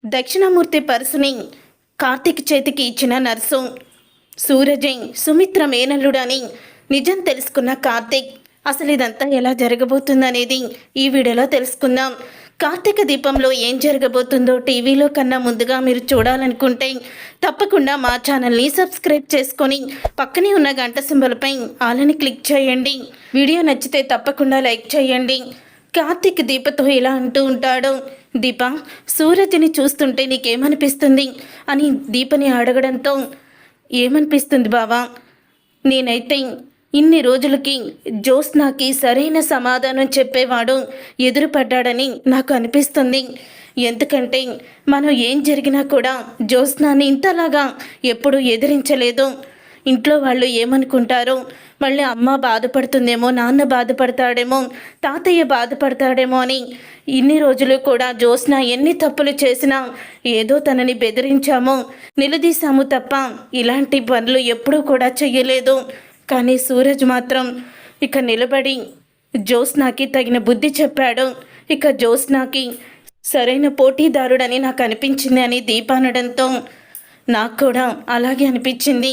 దక్షిణామూర్తి పర్సుని కార్తీక్ చేతికి ఇచ్చిన నర్సు సూరజై సుమిత్ర మేనల్లుడని నిజం తెలుసుకున్న కార్తీక్ అసలు ఇదంతా ఎలా జరగబోతుందనేది ఈ వీడియోలో తెలుసుకుందాం. కార్తీక దీపంలో ఏం జరగబోతుందో టీవీలో కన్నా ముందుగా మీరు చూడాలనుకుంటే తప్పకుండా మా ఛానల్ని సబ్స్క్రైబ్ చేసుకొని పక్కనే ఉన్న గంట సింబల్పై ఆలని క్లిక్ చేయండి. వీడియో నచ్చితే తప్పకుండా లైక్ చేయండి. కార్తీక్ దీపతో ఇలా అంటూ ఉంటాడు, దీప, సూరజ్ని చూస్తుంటే నీకేమనిపిస్తుంది అని దీపని అడగడంతో, ఏమనిపిస్తుంది బావా, నేనైతే ఇన్ని రోజులకి జ్యోత్స్నాకి సరైన సమాధానం చెప్పేవాడు ఎదురుపడ్డాడని నాకు అనిపిస్తుంది. ఎందుకంటే మనం ఏం జరిగినా కూడా జ్యోత్స్నాని ఇంతలాగా ఎప్పుడూ ఎదిరించలేదు. ఇంట్లో వాళ్ళు ఏమనుకుంటారో, మళ్ళీ అమ్మ బాధపడుతుందేమో, నాన్న బాధపడతాడేమో, తాతయ్య బాధపడతాడేమో అని ఇన్ని రోజులు కూడా జ్యోత్స్న ఎన్ని తప్పులు చేసినా ఏదో తనని బెదిరించామో, నిలదీశాము తప్ప ఇలాంటి పనులు ఎప్పుడూ కూడా చెయ్యలేదు. కానీ సూరజ్ మాత్రం ఇక నిలబడి జ్యోత్స్నాకి తగిన బుద్ధి చెప్పాడు. ఇక జ్యోత్స్నాకి సరైన పోటీదారుడని నాకు అనిపించింది అని దీప అనడంతో నాకు కూడా అలాగే అనిపించింది.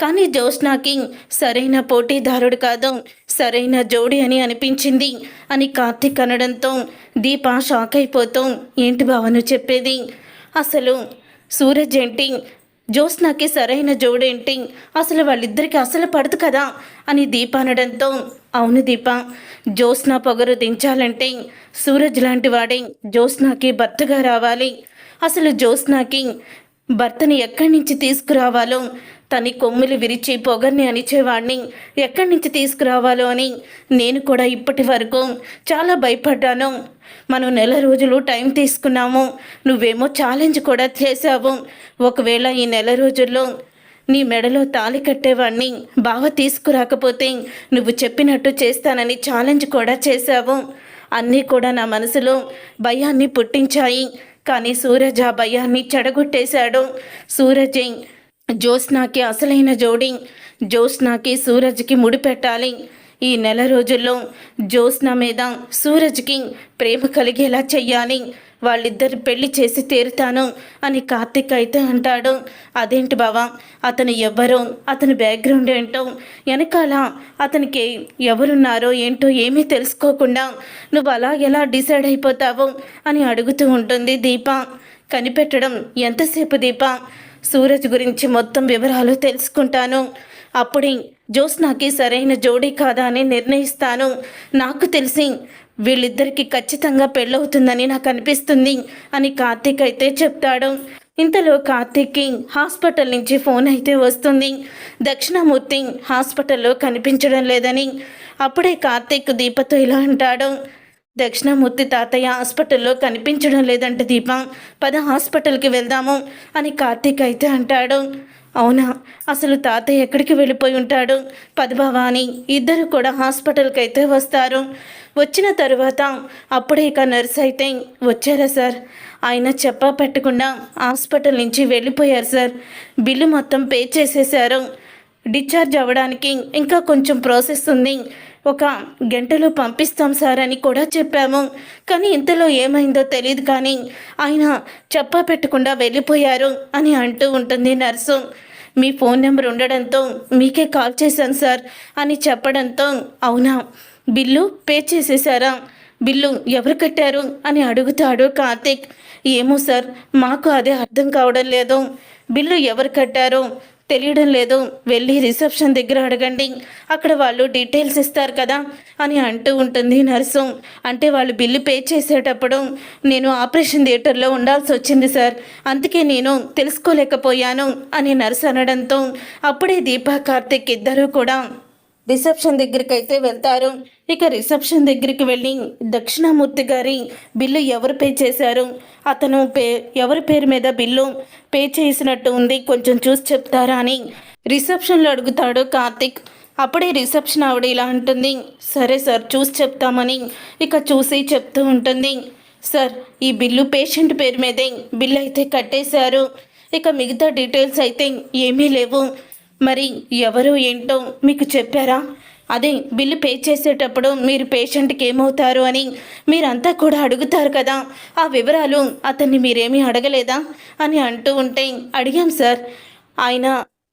కానీ జ్యోత్స్నాకి సరైన పోటీదారుడు కాదు, సరైన జోడి అని అనిపించింది అని కార్తీక్ అనడంతో దీప షాక్ అయిపోతూ, ఏంటి బావను చెప్పేది, అసలు సూరజ్ ఏంటి, జ్యోత్స్నాకి సరైన జోడేంటి, అసలు వాళ్ళిద్దరికి అసలు పడదు కదా అని దీప అనడంతో, అవును దీప, జ్యోత్స్న పొగరు దించాలంటే సూరజ్ లాంటి వాడే జ్యోత్స్నాకి భర్తగా రావాలి. అసలు జ్యోత్స్నాకి భర్తని ఎక్కడి నుంచి తీసుకురావాలో, తని కొమ్ములు విరిచి పొగర్ని అనిచేవాడిని ఎక్కడి నుంచి తీసుకురావాలో అని నేను కూడా ఇప్పటి వరకు చాలా భయపడ్డాను. మనం నెల రోజులు టైం తీసుకున్నాము, నువ్వేమో ఛాలెంజ్ కూడా చేశావు. ఒకవేళ ఈ నెల రోజుల్లో నీ మెడలో తాళి కట్టేవాడిని బావ తీసుకురాకపోతే నువ్వు చెప్పినట్టు చేస్తానని ఛాలెంజ్ కూడా చేశావు. అన్నీ కూడా నా మనసులో భయాన్ని పుట్టించాయి. కానీ సూరజ్ ఆ భయాన్ని చెడగొట్టేశాడు. సూరజే జ్యోత్స్నాకి అసలైన జోడి, జ్యోత్స్నాకి సూరజ్కి ముడిపెట్టాలి. ఈ నెల రోజుల్లో జ్యోత్స్న మీద సూరజ్కి ప్రేమ కలిగేలా చెయ్యాలి. వాళ్ళిద్దరు పెళ్లి చేసి తీరుతాను అని కార్తీక్ అయితే అంటాడు. అదేంటి బావా, అతను ఎవరో, అతని బ్యాక్గ్రౌండ్ ఏంటో, వెనకాల అతనికి ఎవరున్నారో ఏంటో ఏమీ తెలుసుకోకుండా నువ్వు అలా ఎలా డిసైడ్ అయిపోతావు అని అడుగుతూ ఉంటుంది దీప. కనిపెట్టడం ఎంతసేపు దీప, సూరజ్ గురించి మొత్తం వివరాలు తెలుసుకుంటాను. అప్పుడే జ్యోత్స్నాకి సరైన జోడీ కాదా అని నిర్ణయిస్తాను. నాకు తెలిసి వీళ్ళిద్దరికీ ఖచ్చితంగా పెళ్ళవుతుందని నాకు అనిపిస్తుంది అని కార్తీక్ అయితే చెప్తాడు. ఇంతలో కార్తీక్కి హాస్పిటల్ నుంచి ఫోన్ అయితే వస్తుంది. దక్షిణామూర్తి హాస్పిటల్లో కనిపించడం లేదని. అప్పుడే కార్తీక్ దీపతో ఇలా అంటాడు, దక్షిణామూర్తి తాతయ్య హాస్పిటల్లో కనిపించడం లేదంటే దీప, పద హాస్పిటల్కి వెళ్దాము అని కార్తీక్ అయితే అంటాడు. అవునా, అసలు తాతయ్య ఎక్కడికి వెళ్ళిపోయి ఉంటాడు, పదబావా అని ఇద్దరు కూడా హాస్పిటల్కి అయితే వస్తారు. వచ్చిన తరువాత అప్పుడే ఇక నర్స్ అయితే, వచ్చారా సార్, ఆయన చెప్పా పెట్టకుండా హాస్పిటల్ నుంచి వెళ్ళిపోయారు సార్, బిల్లు మొత్తం పే చేసేశారు, డిశ్చార్జ్ అవ్వడానికి ఇంకా కొంచెం ప్రాసెస్ ఉంది, ఒక గంటలో పంపిస్తాం సార్ అని కూడా చెప్పాము. కానీ ఇంతలో ఏమైందో తెలియదు, కానీ ఆయన చెప్పా పెట్టకుండా వెళ్ళిపోయారు అని అంటూ ఉంటుంది నర్సు. మీ ఫోన్ నెంబర్ ఉండడంతో మీకే కాల్ చేశాను సార్ అని చెప్పడంతో, అవునా, బిల్లు పే చేసేసారా, బిల్లు ఎవరు కట్టారు అని అడుగుతాడు కార్తీక్. ఏమో సార్, మాకు అదే అర్థం కావడం లేదు, బిల్లు ఎవరు కట్టారో తెలియడం లేదు, వెళ్ళి రిసెప్షన్ దగ్గర అడగండి, అక్కడ వాళ్ళు డీటెయిల్స్ ఇస్తారు కదా అని అంటూ ఉంటుంది నర్సు. అంటే వాళ్ళు బిల్లు పే చేసేటప్పుడు నేను ఆపరేషన్ థియేటర్లో ఉండాల్సి వచ్చింది సార్, అందుకే నేను తెలుసుకోలేకపోయాను అని నర్సు అనడంతో అప్పుడే దీపా కార్తీక్ ఇద్దరూ కూడా రిసెప్షన్ దగ్గరికి అయితే వెళ్తారు. ఇక రిసెప్షన్ దగ్గరికి వెళ్ళి దక్షిణామూర్తి గారి బిల్లు ఎవరు పే చేశారు, అతను ఎవరి పేరు మీద బిల్లు పే చేసినట్టు ఉంది, కొంచెం చూసి చెప్తారా అని రిసెప్షన్లో అడుగుతాడు కార్తీక్. అప్పుడే రిసెప్షన్ ఆవిడ ఇలా అంటుంది, సరే సార్ చూసి చెప్తామని ఇక చూసి చెప్తూ ఉంటుంది. సార్, ఈ బిల్లు పేషెంట్ పేరు మీదే బిల్లు అయితే కట్టేశారు, ఇక మిగతా డీటెయిల్స్ అయితే ఏమీ లేవు, మరి ఎవరు ఏంటో మీకు చెప్పారా, అదే బిల్లు పే చేసేటప్పుడు మీరు పేషెంట్కి ఏమవుతారు అని మీరంతా కూడా అడుగుతారు కదా, ఆ వివరాలు అతన్ని మీరేమీ అడగలేదా అని అంటూ ఉంటే, అడిగాం సార్. ఆయన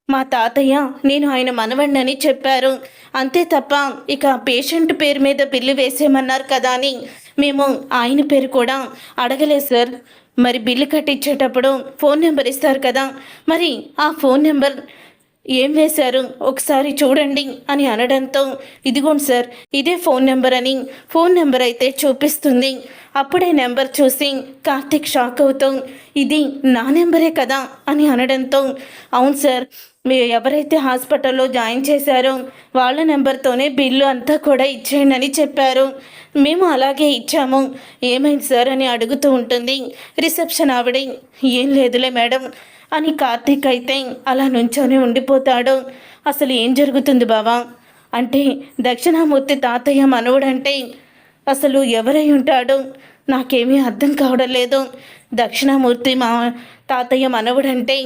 మా తాతయ్య నేను ఆయన మనవణ్ణని చెప్పారు. అంతే తప్ప ఇక పేషెంట్ పేరు మీద బిల్లు వేసేయమన్నారు కదా అని మేము ఆయన పేరు కూడా అడగలేదు సార్. మరి బిల్లు కట్టించేటప్పుడు ఫోన్ నెంబర్ ఇస్తారు కదా, మరి ఆ ఫోన్ నెంబర్ ఏం వేశారు ఒకసారి చూడండి అని అనడంతో, ఇదిగోండి సార్ ఇదే ఫోన్ నెంబర్ అని ఫోన్ నెంబర్ అయితే చూపిస్తుంది. అప్పుడే నెంబర్ చూసి కార్తీక్ షాక్ అవుతూ, ఇది నా నెంబరే కదా అని అనడంతో, అవును సార్ మీరు ఎవరైతే హాస్పిటల్లో జాయిన్ చేశారో వాళ్ళ నెంబర్తోనే బిల్లు అంతా కూడా ఇచ్చేయండి అని చెప్పారు. మేము అలాగే ఇచ్చాము. ఏమైంది సార్ అని అడుగుతూ ఉంటుంది రిసెప్షన్ ఆవిడ. ఏం లేదులే మేడం అని కార్తీక్ అయితే అలా నుంచొని ఉండిపోతాడు. అసలు ఏం జరుగుతుంది బావా అంటే, దక్షిణామూర్తి తాతయ్య మనవుడంటే అసలు ఎవరై ఉంటాడు నాకేమీ అర్థం కావడం లేదు. దక్షిణామూర్తి మా తాతయ్య మనవుడంటే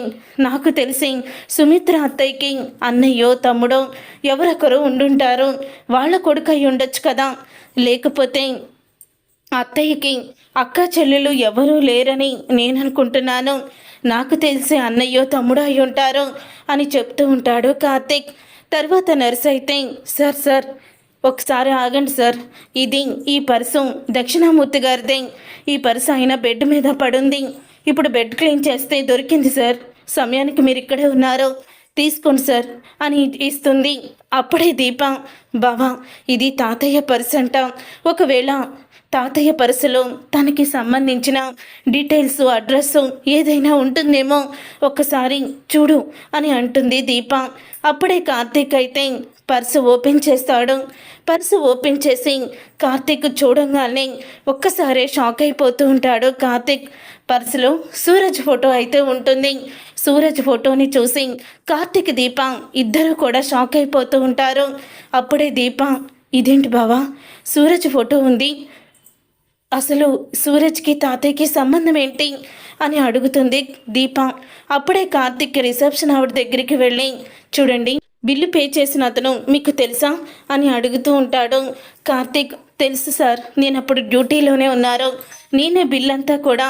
నాకు తెలిసి సుమిత్ర అత్తయ్యకి అన్నయ్యో తమ్ముడో ఎవరొకరు ఉండుంటారు. వాళ్ళ కొడుకు అయి ఉండొచ్చు కదా, లేకపోతే అత్తయ్యకి అక్క చెల్లెలు ఎవరూ లేరని నేను అనుకుంటున్నాను. నాకు తెలిసి అన్నయ్యో తమ్ముడు అయి ఉంటారు అని చెప్తూ ఉంటాడు కార్తీక్. తర్వాత నర్స్ అయితే, సార్ సార్ ఒకసారి ఆగండి సార్, ఇది ఈ పర్సు దక్షిణామూర్తి గారిదే. ఈ పర్సు ఆయన బెడ్ మీద పడుంది. ఇప్పుడు బెడ్ క్లీన్ చేస్తే దొరికింది సార్. సమయానికి మీరు ఇక్కడే ఉన్నారు, తీసుకోండి సార్ అని ఇస్తుంది. అప్పుడే దీప, బావా ఇది తాతయ్య పర్సు అంట. ఒకవేళ తాతయ్య పర్సులో తనకి సంబంధించిన డీటెయిల్స్ అడ్రస్ ఏదైనా ఉంటుందేమో ఒక్కసారి చూడు అని అంటుంది దీప. అప్పుడే కార్తీక్ అయితే పర్సు ఓపెన్ చేస్తాడు. పర్సు ఓపెన్ చేసి కార్తీక్ చూడంగానే ఒక్కసారే షాక్ అయిపోతూ ఉంటాడు కార్తీక్. పర్సులో సూరజ్ ఫోటో అయితే ఉంటుంది. సూరజ్ ఫోటోని చూసి కార్తీక్ దీప ఇద్దరు కూడా షాక్ అయిపోతూ ఉంటారు. అప్పుడే దీప, ఇదేంటి బావా సూరజ్ ఫోటో ఉంది, అసలు సూరజ్కి తాతయ్యకి సంబంధం ఏంటి అని అడుగుతుంది దీప. అప్పుడే కార్తీక్ రిసెప్షన్ ఆవిడ దగ్గరికి వెళ్ళి, చూడండి బిల్లు పే చేసిన అతను మీకు తెలుసా అని అడుగుతూ ఉంటాడు. కార్తీక్, తెలుసు సార్, నేను అప్పుడు డ్యూటీలోనే ఉన్నారు, నేనే బిల్ అంతా కూడా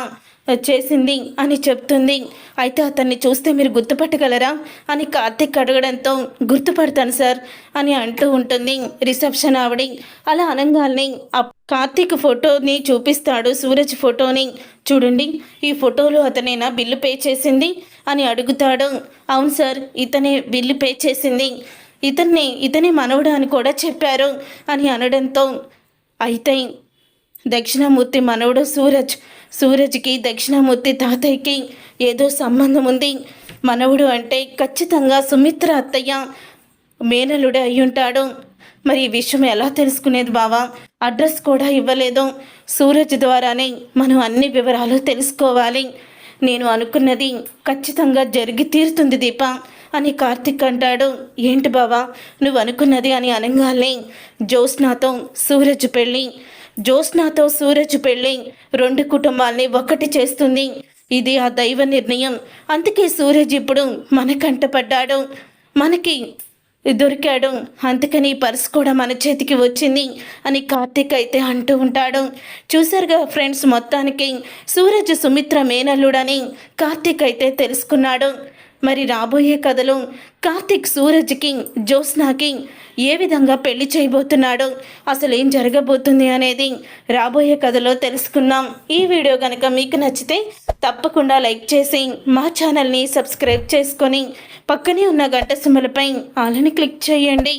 చేసింది అని చెప్తుంది. అయితే అతన్ని చూస్తే మీరు గుర్తుపట్టగలరా అని కార్తీక్ అడగడంతో, గుర్తుపడతాను సార్ అని అంటూ ఉంటుంది రిసెప్షన్ ఆవిడ. అలా అనగానే కార్తీక్ ఫోటోని చూపిస్తాడు, సూరజ్ ఫోటోని. చూడండి ఈ ఫోటోలో అతనేనా బిల్లు పే చేసింది అని అడుగుతాడు. అవును సార్ ఇతనే బిల్లు పే చేసింది, ఇతనే మనవడు అని కూడా చెప్పారు అని అనడంతో, అయితే దక్షిణామూర్తి మనవడు సూరజ్కి దక్షిణామూర్తి తాతయ్యకి ఏదో సంబంధం ఉంది. మనవడు అంటే ఖచ్చితంగా సుమిత్ర అత్తయ్య మేనలుడే అయ్యుంటాడు. మరి ఈ విషయం ఎలా తెలుసుకునేది బావా? అడ్రస్ కూడా ఇవ్వలేదు. సూరజ్ ద్వారానే మనం అన్ని వివరాలు తెలుసుకోవాలి. నేను అనుకున్నది ఖచ్చితంగా జరిగి తీరుతుంది దీప అని కార్తీక్ అంటాడు. ఏంటి బావా నువ్వు అనుకున్నది అని అనగానే, జ్యోత్స్నాతో సూరజ్ పెళ్ళి రెండు కుటుంబాల్ని ఒక్కటి చేస్తుంది. ఇది ఆ దైవ నిర్ణయం. అందుకే సూరజ్ ఇప్పుడు మన కంటపడ్డాడు, మనకి దొరికాడు. అందుకని పర్స్ కూడా మన చేతికి వచ్చింది అని కార్తీక్ అయితే అంటూ ఉంటాడు. చూసారుగా ఫ్రెండ్స్, మొత్తానికి సూరజ్ సుమిత్ర మేనల్లుడని కార్తీక్ అయితే తెలుసుకున్నాడు. మరి రాబోయే కథలో కార్తీక్ సూరజ్కి జ్యోత్స్నాకి ఏ విధంగా పెళ్లి చేయబోతున్నాడో, అసలు ఏం జరగబోతుంది అనేది రాబోయే కథలో తెలుసుకుందాం. ఈ వీడియో కనుక మీకు నచ్చితే తప్పకుండా లైక్ చేసి మా ఛానల్ని సబ్స్క్రైబ్ చేసుకొని పక్కనే ఉన్న గంట సింబల్పై ఆలని క్లిక్ చేయండి.